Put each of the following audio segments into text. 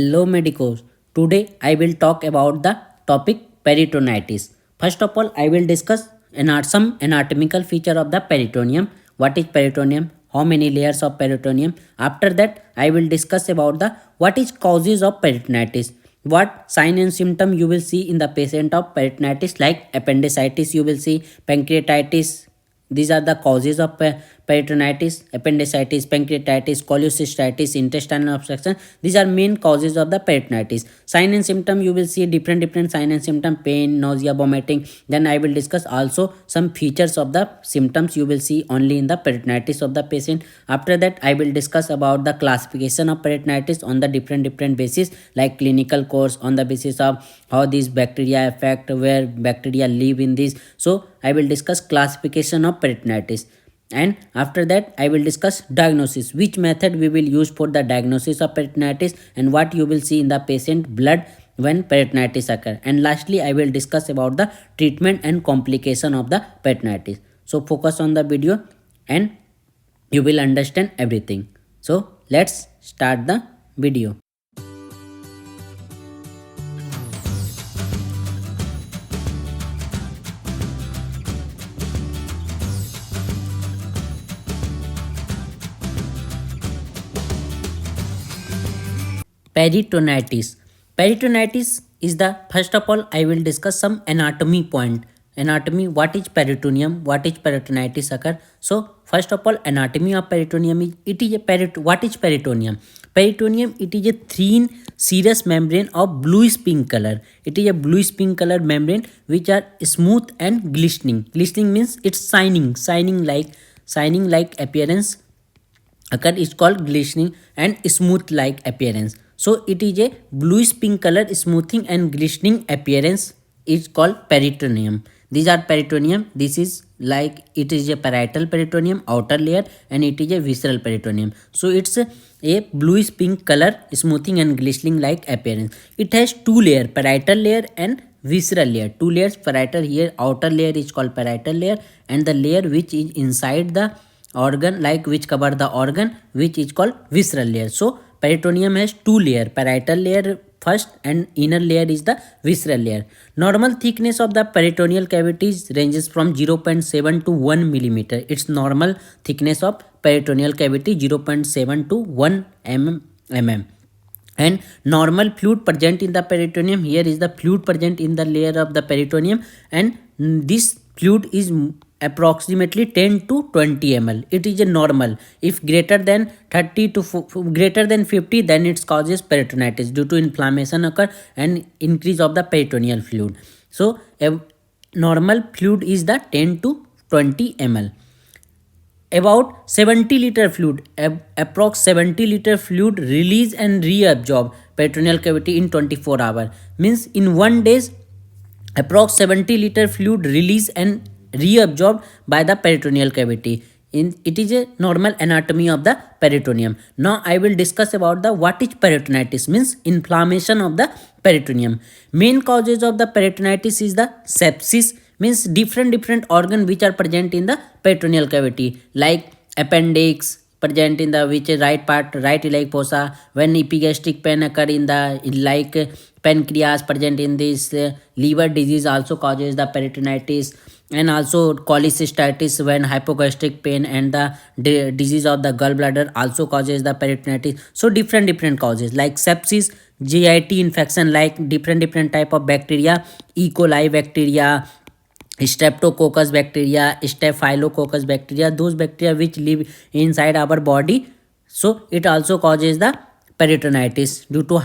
Hello medicos. Today I will talk about the topic peritonitis. First of all, I will discuss some anatomical feature of the peritoneum. What is peritoneum? How many layers of peritoneum? After that, I will discuss about the what is causes of peritonitis. What sign and symptom you will see in the patient of peritonitis, like appendicitis you will see, pancreatitis. These are the causes of peritonitis, appendicitis, pancreatitis, cholecystitis, intestinal obstruction. These are main causes of the peritonitis. Sign and symptom you will see different sign and symptom: pain, nausea, vomiting. Then I will discuss also some features of the symptoms you will see only in the peritonitis of the patient. After that, I will discuss about the classification of peritonitis on the different basis, like clinical course, on the basis of how these bacteria affect, where bacteria live in this. So I will discuss classification of peritonitis, and after that I will discuss diagnosis, which method we will use for the diagnosis of peritonitis, and what you will see in the patient blood when peritonitis occur. And lastly, I will discuss about the treatment and complication of the peritonitis. So focus on the video and you will understand everything. So let's start the video. Peritonitis. Peritonitis is the, first of all I will discuss some anatomy point. Anatomy, what is peritoneum, what is peritonitis occur. So first of all, anatomy of peritoneum is, it is a what is peritoneum? Peritoneum, it is a thin serous membrane of bluish pink color. It is a bluish pink color membrane which are smooth and glistening. Glistening means it's shining like appearance occur is called glistening, and smooth like appearance. So it is a bluish pink color smoothing and glistening appearance is called peritoneum. These are peritoneum. This is like, it is a parietal peritoneum, outer layer, and it is a visceral peritoneum. So it's a bluish pink color smoothing and glistening like appearance. It has two layer, parietal layer and visceral layer. Two layers, parietal, here outer layer is called parietal layer, and the layer which is inside the organ, like which cover the organ, which is called visceral layer. So peritoneum has two layer, parietal layer first and inner layer is the visceral layer. Normal thickness of the peritoneal cavities ranges from 0.7 to 1 millimeter. Its normal thickness of peritoneal cavity 0.7 to 1 mm. And normal fluid present in the peritoneum, here is the fluid present in the layer of the peritoneum, and this fluid is approximately 10 to 20 ml. It is a normal. If greater than 30 to greater than 50, then it causes peritonitis due to inflammation occur and increase of the peritoneal fluid. So a normal fluid is the 10 to 20 ml. About 70 liter fluid, approx 70 liter fluid release and reabsorb peritoneal cavity in 24 hours. Means in 1 days, approx 70 liter fluid release and reabsorbed by the peritoneal cavity. It is a normal anatomy of the peritoneum. Now I will discuss about the what is peritonitis, means inflammation of the peritoneum. Main causes of the peritonitis is the sepsis, means different organ which are present in the peritoneal cavity, like appendix present in the which right part, right iliac fossa. When epigastric pain occur in the like pancreas present in this, liver disease also causes the peritonitis, and also cholecystitis when hypogastric pain, and the disease of the gallbladder also causes the peritonitis. So different causes like sepsis, GIT infection, like different type of bacteria, E. coli bacteria, streptococcus bacteria, staphylococcus bacteria, those bacteria which live inside our body. So it also causes the peritonitis due to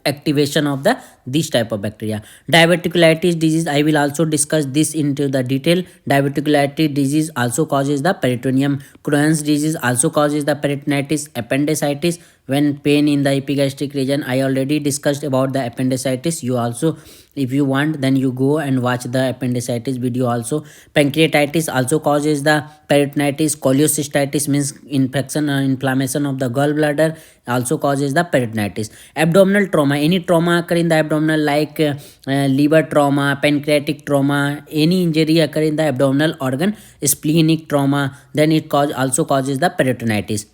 activation of the this type of bacteria. Diverticulitis disease, I will also discuss this into the detail. Diverticulitis disease also causes the peritoneum. Crohn's disease also causes the peritonitis. Appendicitis, when pain in the epigastric region, I already discussed about the appendicitis. You also, if you want, then you go and watch the appendicitis video also. Pancreatitis also causes the peritonitis. Cholecystitis means infection or inflammation of the gallbladder also causes the peritonitis. Abdominal trauma, any trauma occur in the abdominal, like liver trauma, pancreatic trauma, any injury occur in the abdominal organ, splenic trauma, then it also causes the peritonitis.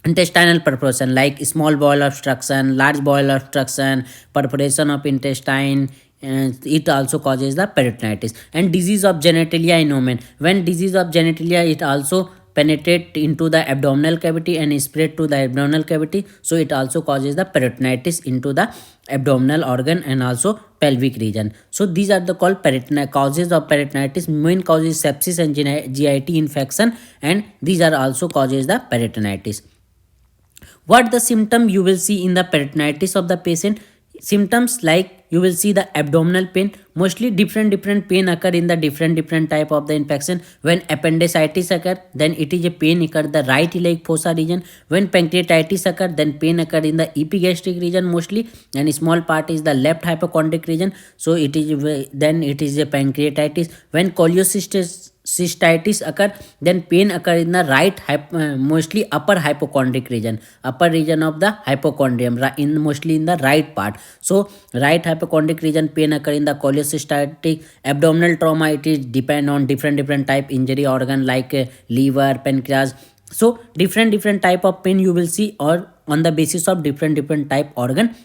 intestinal perforation like small bowel obstruction, large bowel obstruction, perforation of intestine, it also causes the peritonitis. And disease of genitalia in women, when disease of genitalia, it also penetrate into the abdominal cavity and spread to the abdominal cavity, so it also causes the peritonitis into the abdominal organ and also pelvic region. So these are the called causes of peritonitis. Main cause is sepsis and git infection, and these are also causes the peritonitis. What the symptom you will see in the peritonitis of the patient? Symptoms like you will see the abdominal pain. Mostly different pain occur in the different type of the infection. When appendicitis occur, then it is a pain occur the right iliac fossa region. When pancreatitis occur, then pain occur in the epigastric region mostly, and a small part is the left hypochondric region, so it is then it is a pancreatitis. When cholecystitis occur, then pain occur in the mostly upper hypochondric region, upper region of the hypochondrium, in mostly in the right part. So right hypochondric region pain occur in the cholecystitis. Abdominal trauma, it is depend on different type injury organ like liver, pancreas. So different type of pain you will see, or on the basis of different type organ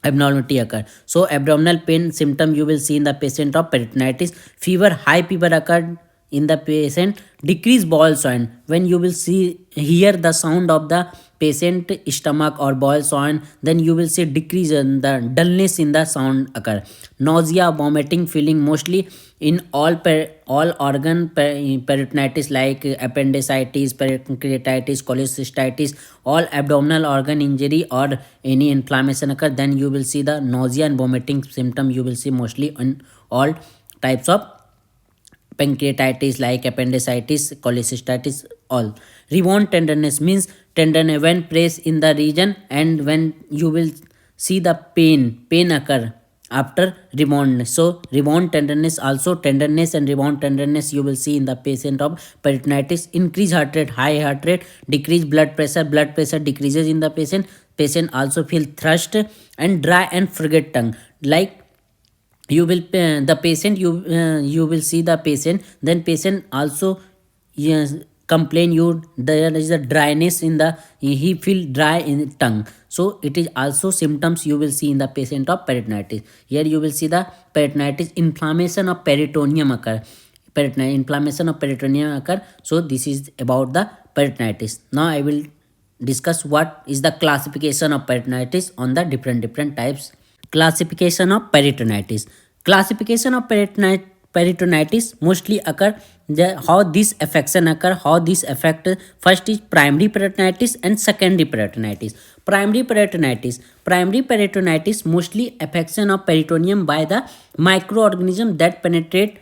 abnormality occur. So abdominal pain symptom you will see in the patient of peritonitis. Fever, high fever occurred in the patient. Decreased bowel sound, when you will see hear the sound of the patient stomach or bowel sound, then you will see decrease in the dullness in the sound occur. Nausea, vomiting feeling mostly in all organ peritonitis like appendicitis, pancreatitis, cholecystitis, all abdominal organ injury or any inflammation occur, then you will see the nausea and vomiting symptom you will see mostly on all types of pancreatitis like appendicitis, cholecystitis, all. Rebound tenderness means tenderness when pressed in the region, and when you will see the pain occur after rebound. So rebound tenderness, also tenderness and rebound tenderness you will see in the patient of peritonitis. Increase heart rate, high heart rate, decrease blood pressure decreases in the patient also feel thirst and dry and frigid tongue. Like you will the patient you will see the patient, then patient also, yes, complain you there is a dryness in the, he feel dry in tongue. So it is also symptoms you will see in the patient of peritonitis. Here you will see the peritonitis. Inflammation of peritoneum occur, inflammation of peritoneum occur. So this is about the peritonitis. Now I will discuss what is the classification of peritonitis on the different types. Classification of peritonitis. Classification of peritonitis mostly occur how this affection occur, how this affect. First is primary peritonitis and secondary peritonitis. Primary peritonitis mostly affection of peritoneum by the microorganism that penetrate.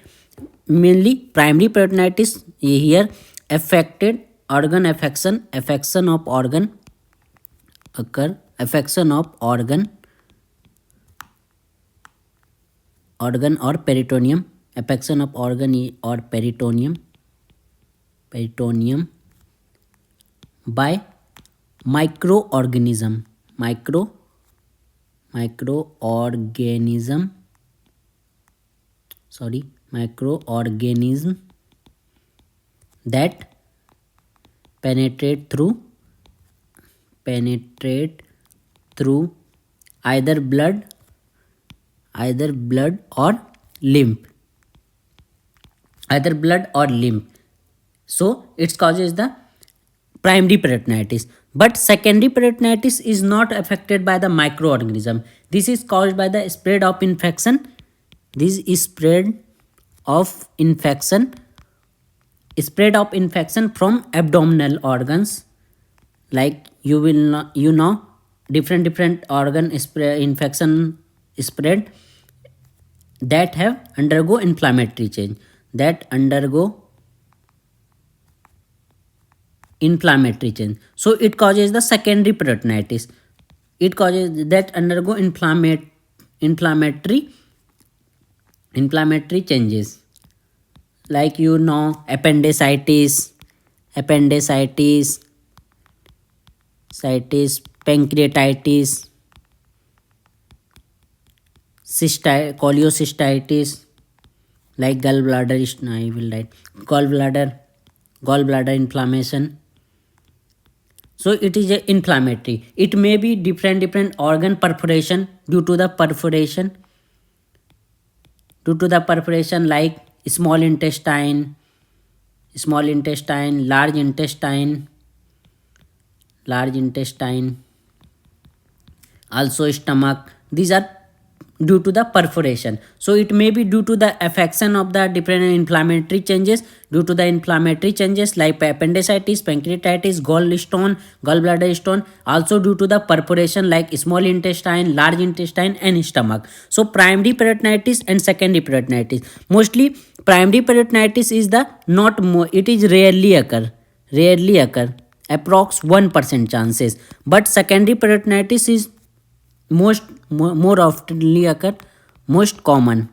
Mainly primary peritonitis here affected organ affection of organ occur, affection of organ or peritoneum, affection of organ or peritoneum by microorganism microorganism that penetrate through either blood or lymph, so it causes the primary peritonitis. But secondary peritonitis is not affected by the microorganism. This is caused by the spread of infection. This is spread of infection from abdominal organs. Like you will know different organ infection spread that have undergo inflammatory change, so it causes the secondary peritonitis. It causes that undergo inflammatory changes, like appendicitis, pancreatitis, cholecystitis, like gallbladder inflammation, So it is a inflammatory. It may be different organ perforation, due to the perforation like small intestine, large intestine, also stomach. These are due to the perforation. So it may be due to the affection of the different inflammatory changes, like appendicitis, pancreatitis, gallbladder stone, also due to the perforation like small intestine, large intestine and stomach. So primary peritonitis and secondary peritonitis, mostly primary peritonitis is the not more, it is rarely occur, approx 1% chances, but secondary peritonitis is more oftenly occur, most common.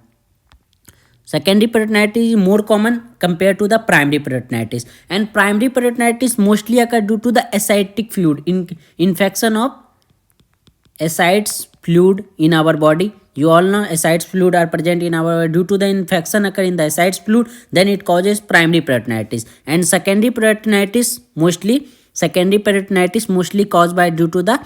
Secondary peritonitis is more common compared to the primary peritonitis, and primary peritonitis mostly occur due to the ascitic fluid infection of ascites fluid in our body. You all know ascites fluid are present in our body. Due to the infection occur in the ascites fluid, then it causes primary peritonitis. And secondary peritonitis mostly caused by due to the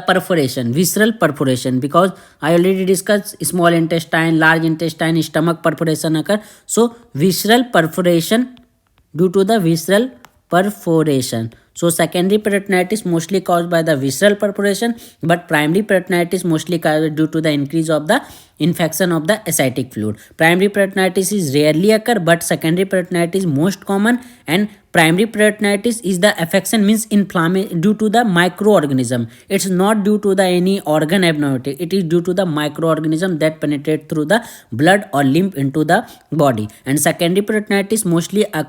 perforation, visceral perforation, because I already discussed small intestine, large intestine, stomach perforation occur. So visceral perforation, due to the visceral perforation. So secondary peritonitis mostly caused by the visceral perforation, but primary peritonitis mostly caused due to the increase of the infection of the ascitic fluid. Primary peritonitis is rarely occur, but secondary peritonitis is most common. And primary peritonitis is the affection, means inflammation due to the microorganism. It's not due to the any organ abnormality. It is due to the microorganism that penetrate through the blood or lymph into the body. And secondary peritonitis mostly a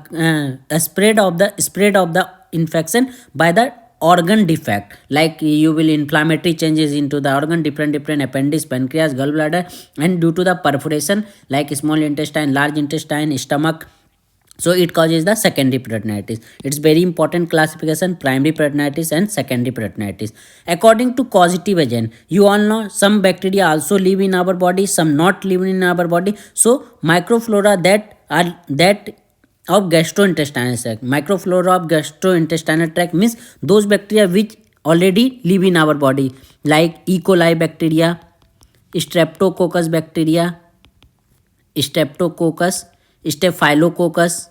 spread of the infection by the organ defect, like you will inflammatory changes into the organ, different appendix, pancreas, gallbladder, and due to the perforation like small intestine, large intestine, stomach. So it causes the secondary peritonitis. It's very important classification, primary peritonitis and secondary peritonitis. According to causative agent, you all know some bacteria also live in our body, some not live in our body. So microflora that of gastrointestinal tract. Microflora of gastrointestinal tract means those bacteria which already live in our body, like E. coli bacteria, streptococcus bacteria, streptococcus, staphylococcus,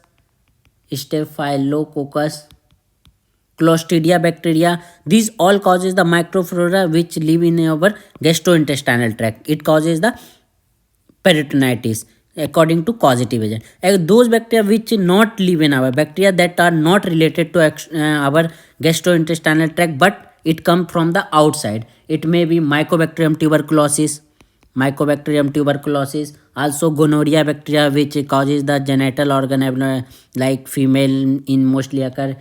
Clostridia bacteria. These all causes the microflora which live in our gastrointestinal tract. It causes the peritonitis according to causative agent. Those bacteria which not live in our bacteria that are not related to our gastrointestinal tract, but it come from the outside. It may be Mycobacterium tuberculosis, also gonorrhea bacteria which causes the genital organ like female, in mostly occur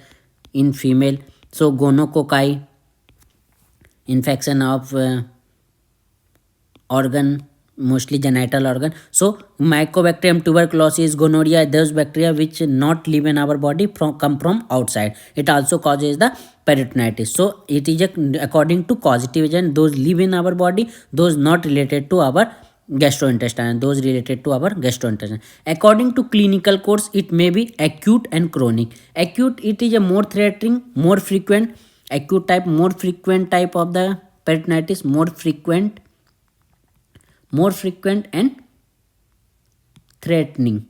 in female. So gonococci, infection of organ, mostly genital organ. So Mycobacterium tuberculosis, gonorrhea, those bacteria which not live in our body come from outside. It also causes the peritonitis. So it is according to causative agent, those live in our body, those not related to our gastrointestinal, those related to our gastrointestinal. According to clinical course, it may be acute and chronic. Acute, it is a more threatening, more frequent, acute type, more frequent type of the peritonitis, more frequent and threatening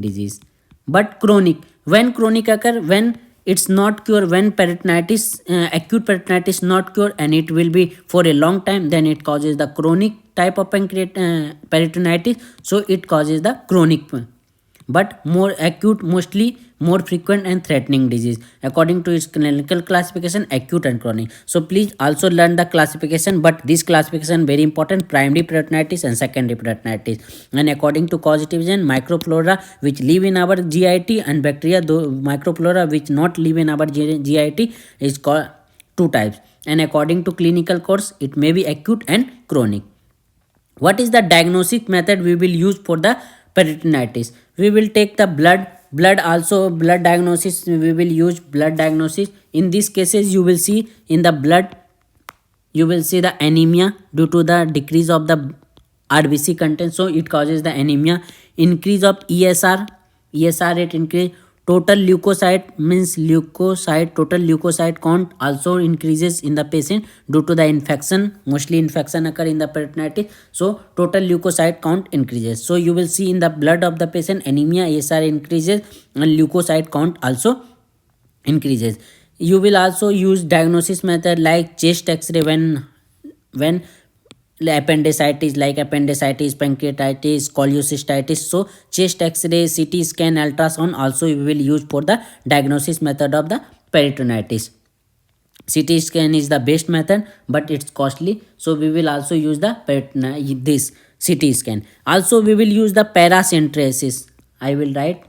disease. But chronic, when chronic occur, when it's not cure, when peritonitis, acute peritonitis not cure and it will be for a long time, then it causes the chronic type of peritonitis. So it causes the chronic, but more acute, mostly more frequent and threatening disease. According to its clinical classification, acute and chronic. So please also learn the classification, but this classification very important: primary peritonitis and secondary peritonitis. And according to causative agent, microflora which live in our GIT and bacteria, though microflora which not live in our GIT, is called two types. And according to clinical course, it may be acute and chronic. What is the diagnostic method we will use for the peritonitis? We will take the blood diagnosis. We will use blood diagnosis. In these cases, you will see in the blood, you will see the anemia due to the decrease of the RBC content. So it causes the anemia. Increase of ESR rate increase. Total leukocyte means leukocyte, total leukocyte count also increases in the patient due to the infection. Mostly infection occur in the peritonitis, so total leukocyte count increases. So you will see in the blood of the patient anemia, ASR increases, and leukocyte count also increases. You will also use diagnosis method like chest x-ray when appendicitis, like appendicitis, pancreatitis, cholecystitis. So chest x-ray, CT scan, ultrasound also we will use for the diagnosis method of the peritonitis. CT scan is the best method, but it's costly, so we will also use the this CT scan. Also we will use the paracentesis. I will write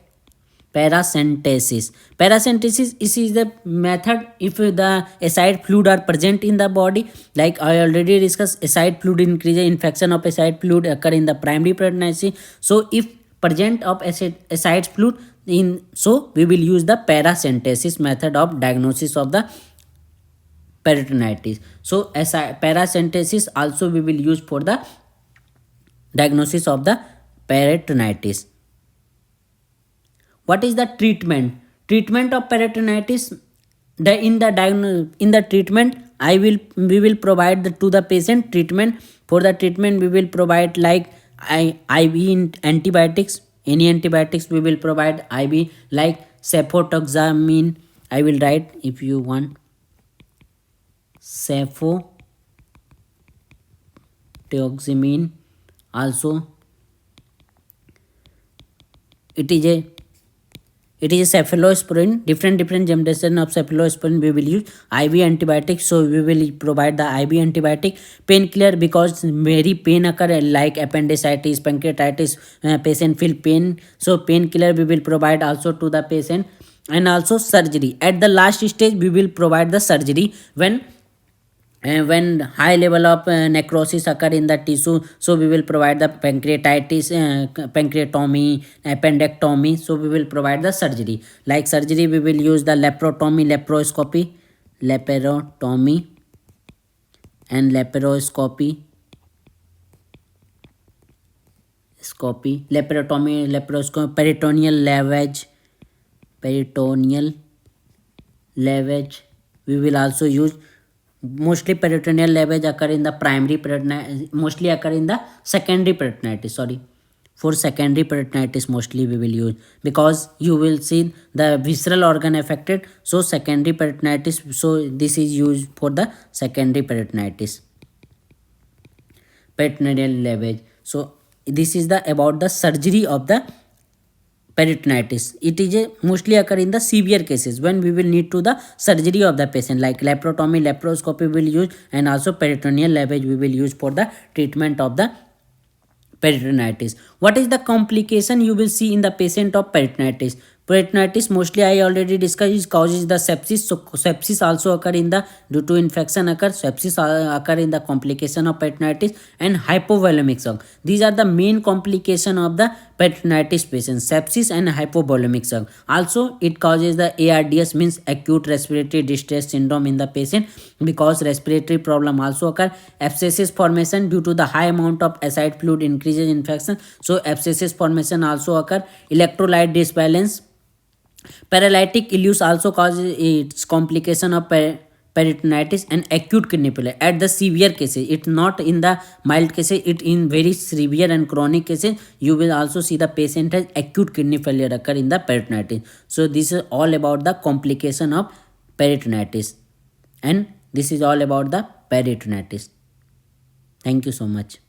paracentesis. Paracentesis is the method if the acid fluid are present in the body. Like I already discussed, acid fluid increase, infection of acid fluid occur in the primary peritonitis. So if present of acid fluid in, so we will use the paracentesis method of diagnosis of the peritonitis. So paracentesis also we will use for the diagnosis of the peritonitis. What is the treatment of peritonitis? In the treatment, we will provide to the patient treatment. For the treatment we will provide like IV antibiotics. Any antibiotics we will provide IV, like cefotaxime. I will write if you want. Cefotaxime. Also it is a cephalosporin. Different generation of cephalosporin we will use. IV antibiotics, so we will provide the IV antibiotic. Painkiller, because very pain occur like appendicitis, pancreatitis, patient feel pain, so painkiller we will provide also to the patient. And also surgery. At the last stage we will provide the surgery when high level of necrosis occur in the tissue, so we will provide the pancreatomy, appendectomy, so we will provide the surgery. Like surgery we will use the laparoscopy and laparoscopy, peritoneal lavage we will also use. Mostly peritoneal lavage occur in the primary peritonitis, mostly occur in the secondary peritonitis. Sorry, for secondary peritonitis mostly we will use, because you will see the visceral organ affected, so secondary peritonitis, so this is used for the secondary peritonitis, peritoneal lavage. So this is the about the surgery of the peritonitis. It is mostly occur in the severe cases when we will need to the surgery of the patient, like laparoscopy will use, and also peritoneal lavage we will use for the treatment of the peritonitis. What is the complication you will see in the patient of peritonitis? Peritonitis mostly I already discussed, is causes the sepsis. So sepsis also occur in the due to infection occur. Sepsis occur in the complication of peritonitis, and hypovolemic shock. These are the main complication of the peritonitis patient: sepsis and hypovolemic shock. Also it causes the ARDS, means acute respiratory distress syndrome in the patient, because respiratory problem also occur. Abscesses formation due to the high amount of acid fluid increases infection, so abscesses formation also occur. Electrolyte disbalance. Paralytic ileus also causes its complication of peritonitis and acute kidney failure at the severe cases. It not in the mild cases, it in very severe and chronic cases you will also see the patient has acute kidney failure occur in the peritonitis. So this is all about the complication of peritonitis, and this is all about the peritonitis. Thank you so much.